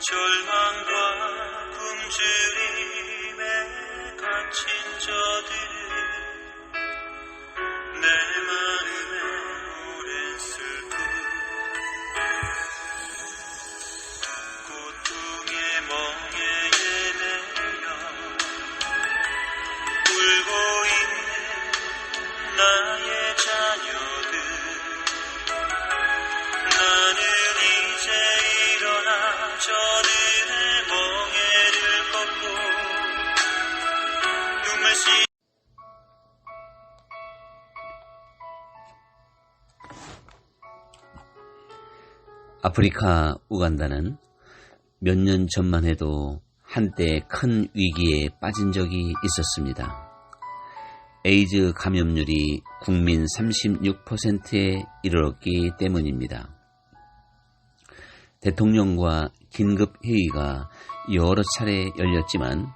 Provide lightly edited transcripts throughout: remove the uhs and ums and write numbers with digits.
절망과 굶주림에 갇힌 저들 내 마음에 오랜 슬픔 고통의 멍에 매여 울고 있는 나의 자녀들 나는 이제 일어나 저들의 멍에를 걷고 눈물 씻 아프리카 우간다는 몇 년 전만 해도 한때 큰 위기에 빠진 적이 있었습니다. 에이즈 감염률이 국민 36%에 이르렀기 때문입니다. 대통령과 긴급회의가 여러 차례 열렸지만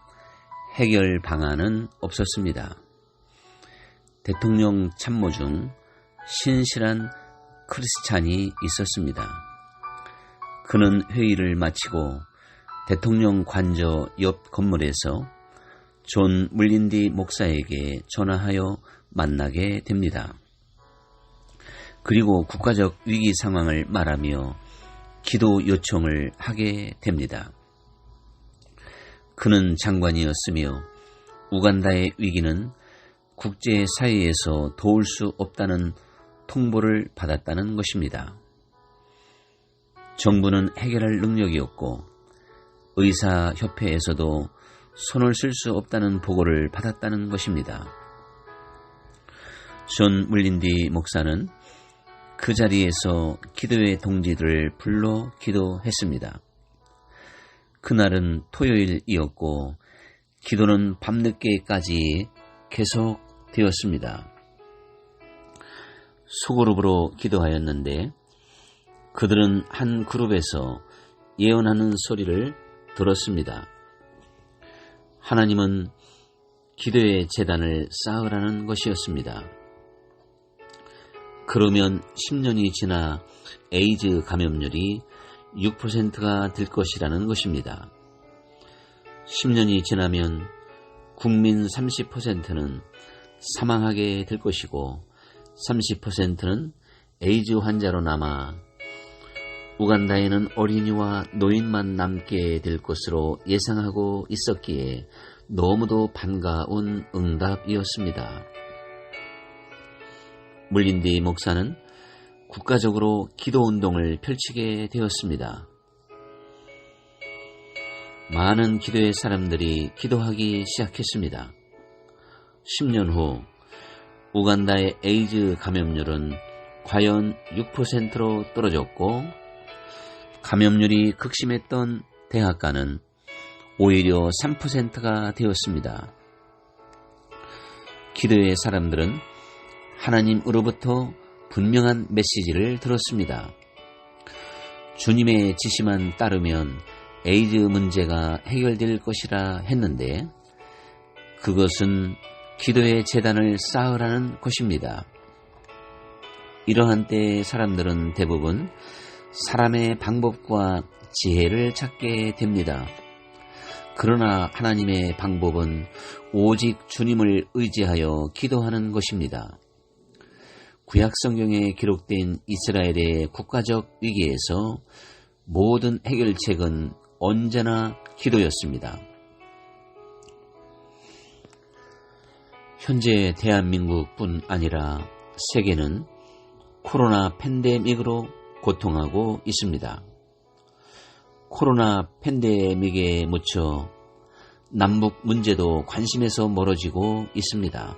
해결 방안은 없었습니다. 대통령 참모 중 신실한 크리스찬이 있었습니다. 그는 회의를 마치고 대통령 관저 옆 건물에서 존 물린디 목사에게 전화하여 만나게 됩니다. 그리고 국가적 위기 상황을 말하며 기도 요청을 하게 됩니다. 그는 장관이었으며 우간다의 위기는 국제사회에서 도울 수 없다는 통보를 받았다는 것입니다. 정부는 해결할 능력이 없고 의사협회에서도 손을 쓸 수 없다는 보고를 받았다는 것입니다. 존 물린디 목사는 그 자리에서 기도의 동지들을 불러 기도했습니다. 그날은 토요일이었고 기도는 밤늦게까지 계속되었습니다. 소그룹으로 기도하였는데 그들은 한 그룹에서 예언하는 소리를 들었습니다. 하나님은 기도의 제단을 쌓으라는 것이었습니다. 그러면 10년이 지나 에이즈 감염률이 6%가 될 것이라는 것입니다. 10년이 지나면 국민 30%는 사망하게 될 것이고 30%는 에이즈 환자로 남아 우간다에는 어린이와 노인만 남게 될 것으로 예상하고 있었기에 너무도 반가운 응답이었습니다. 물린디 목사는 국가적으로 기도운동을 펼치게 되었습니다. 많은 기도의 사람들이 기도하기 시작했습니다. 10년 후 우간다의 에이즈 감염률은 과연 6%로 떨어졌고 감염률이 극심했던 대학가는 오히려 3%가 되었습니다. 기도의 사람들은 하나님으로부터 분명한 메시지를 들었습니다. 주님의 지시만 따르면 에이즈 문제가 해결될 것이라 했는데 그것은 기도의 제단을 쌓으라는 것입니다. 이러한 때 사람들은 대부분 사람의 방법과 지혜를 찾게 됩니다. 그러나 하나님의 방법은 오직 주님을 의지하여 기도하는 것입니다. 구약 성경에 기록된 이스라엘의 국가적 위기에서 모든 해결책은 언제나 기도였습니다. 현재 대한민국뿐 아니라 세계는 코로나 팬데믹으로 고통하고 있습니다. 코로나 팬데믹에 묻혀 남북 문제도 관심에서 멀어지고 있습니다.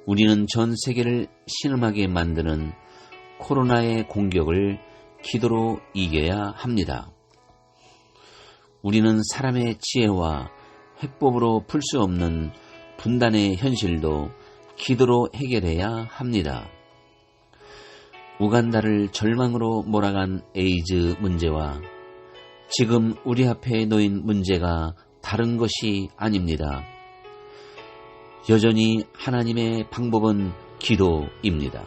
우리는 전 세계를 신음하게 만드는 코로나의 공격을 기도로 이겨야 합니다. 우리는 사람의 지혜와 해법으로 풀 수 없는 분단의 현실도 기도로 해결해야 합니다. 우간다를 절망으로 몰아간 에이즈 문제와 지금 우리 앞에 놓인 문제가 다른 것이 아닙니다. 여전히 하나님의 방법은 기도입니다.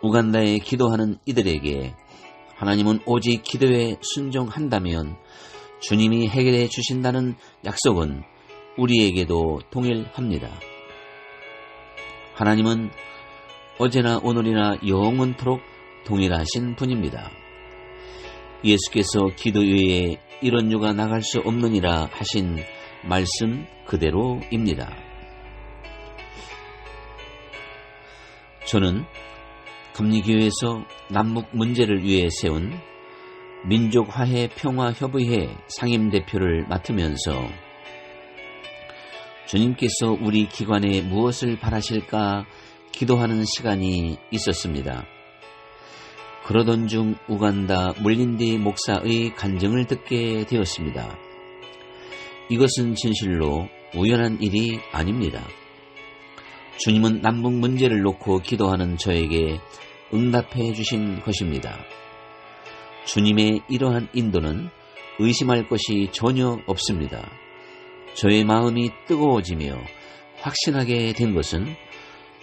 우간다에 기도하는 이들에게 하나님은 오직 기도에 순종한다면 주님이 해결해 주신다는 약속은 우리에게도 동일합니다. 하나님은 어제나 오늘이나 영원토록 동일하신 분입니다. 예수께서 기도 외에 이런 유가 나갈 수 없느니라 하신 말씀 그대로입니다. 저는 감리교회에서 남북 문제를 위해 세운 민족화해 평화협의회 상임대표를 맡으면서 주님께서 우리 기관에 무엇을 바라실까 기도하는 시간이 있었습니다. 그러던 중 우간다 물린디 목사의 간증을 듣게 되었습니다. 이것은 진실로 우연한 일이 아닙니다. 주님은 남북 문제를 놓고 기도하는 저에게 응답해 주신 것입니다. 주님의 이러한 인도는 의심할 것이 전혀 없습니다. 저의 마음이 뜨거워지며 확신하게 된 것은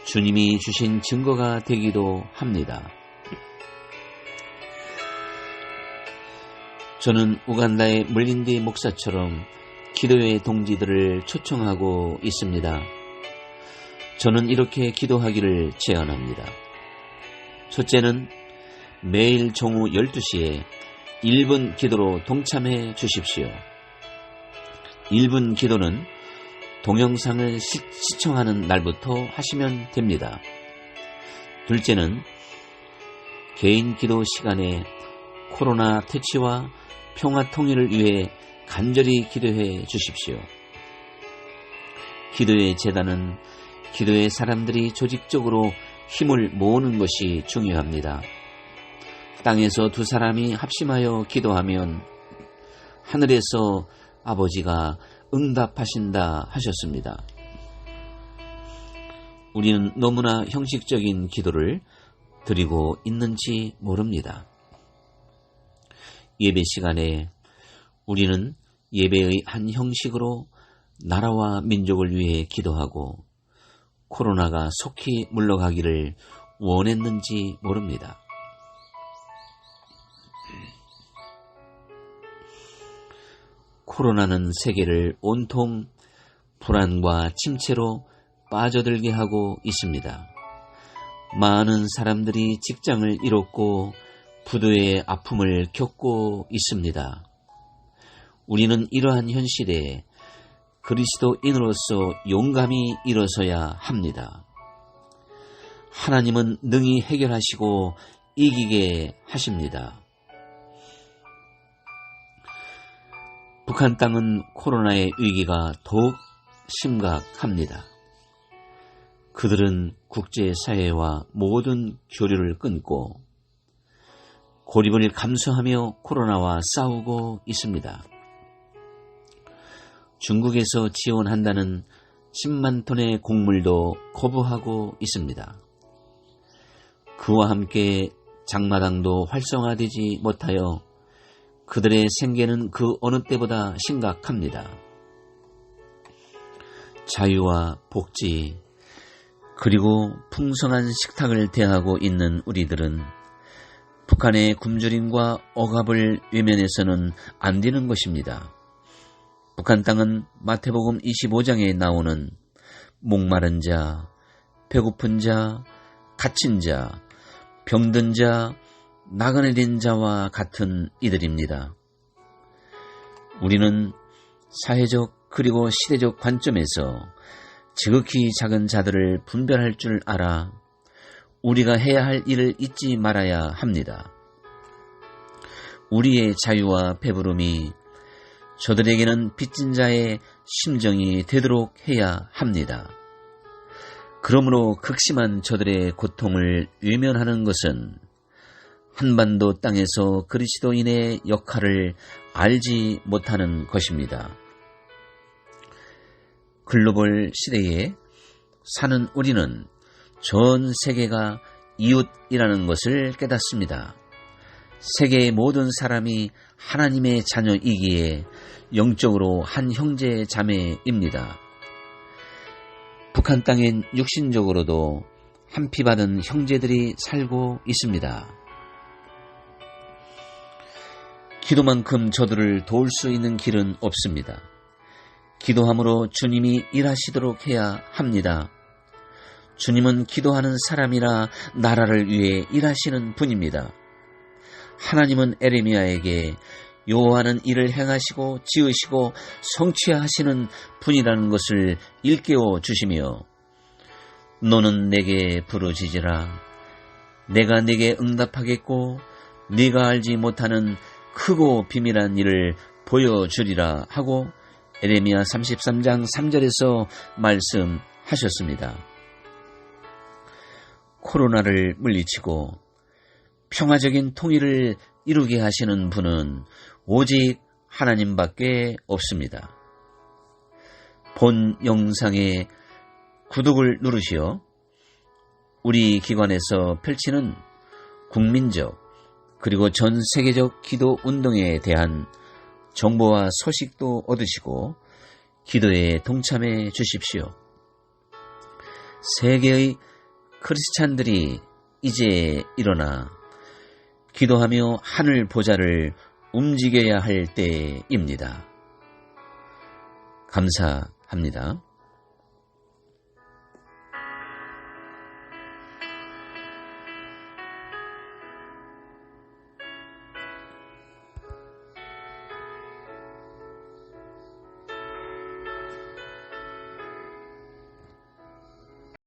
주님이 주신 증거가 되기도 합니다. 저는 우간다의 물린디 목사처럼 기도회 동지들을 초청하고 있습니다. 저는 이렇게 기도하기를 제안합니다. 첫째는 매일 정오 12시에 1분 기도로 동참해 주십시오. 1분 기도는 동영상을 시청하는 날부터 하시면 됩니다. 둘째는 개인 기도 시간에 코로나 퇴치와 평화 통일을 위해 간절히 기도해 주십시오. 기도의 재단은 기도의 사람들이 조직적으로 힘을 모으는 것이 중요합니다. 땅에서 두 사람이 합심하여 기도하면 하늘에서 아버지가 응답하신다 하셨습니다. 우리는 너무나 형식적인 기도를 드리고 있는지 모릅니다. 예배 시간에 우리는 예배의 한 형식으로 나라와 민족을 위해 기도하고 코로나가 속히 물러가기를 원했는지 모릅니다. 코로나는 세계를 온통 불안과 침체로 빠져들게 하고 있습니다. 많은 사람들이 직장을 잃었고 부도의 아픔을 겪고 있습니다. 우리는 이러한 현실에 그리스도인으로서 용감히 일어서야 합니다. 하나님은 능히 해결하시고 이기게 하십니다. 북한 땅은 코로나의 위기가 더욱 심각합니다. 그들은 국제사회와 모든 교류를 끊고 고립을 감수하며 코로나와 싸우고 있습니다. 중국에서 지원한다는 10만 톤의 곡물도 거부하고 있습니다. 그와 함께 장마당도 활성화되지 못하여 그들의 생계는 그 어느 때보다 심각합니다. 자유와 복지 그리고 풍성한 식탁을 대하고 있는 우리들은 북한의 굶주림과 억압을 외면해서는 안 되는 것입니다. 북한 땅은 마태복음 25장에 나오는 목마른 자, 배고픈 자, 갇힌 자, 병든 자, 나그네된 자와 같은 이들입니다. 우리는 사회적 그리고 시대적 관점에서 지극히 작은 자들을 분별할 줄 알아 우리가 해야 할 일을 잊지 말아야 합니다. 우리의 자유와 배부름이 저들에게는 빚진 자의 심정이 되도록 해야 합니다. 그러므로 극심한 저들의 고통을 외면하는 것은 한반도 땅에서 그리스도인의 역할을 알지 못하는 것입니다. 글로벌 시대에 사는 우리는 전 세계가 이웃이라는 것을 깨닫습니다. 세계의 모든 사람이 하나님의 자녀이기에 영적으로 한 형제 자매입니다. 북한 땅엔 육신적으로도 한피 받은 형제들이 살고 있습니다. 기도만큼 저들을 도울 수 있는 길은 없습니다. 기도함으로 주님이 일하시도록 해야 합니다. 주님은 기도하는 사람이라 나라를 위해 일하시는 분입니다. 하나님은 에레미야에게 여호와는 일을 행하시고 지으시고 성취하시는 분이라는 것을 일깨워 주시며 너는 내게 부르짖으라 내가 네게 응답하겠고 네가 알지 못하는 크고 비밀한 일을 보여주리라 하고 에레미야 33장 3절에서 말씀하셨습니다. 코로나를 물리치고 평화적인 통일을 이루게 하시는 분은 오직 하나님밖에 없습니다. 본 영상에 구독을 누르시어 우리 기관에서 펼치는 국민적 그리고 전 세계적 기도 운동에 대한 정보와 소식도 얻으시고 기도에 동참해 주십시오. 세계의 크리스찬들이 이제 일어나 기도하며 하늘 보좌를 움직여야 할 때입니다. 감사합니다.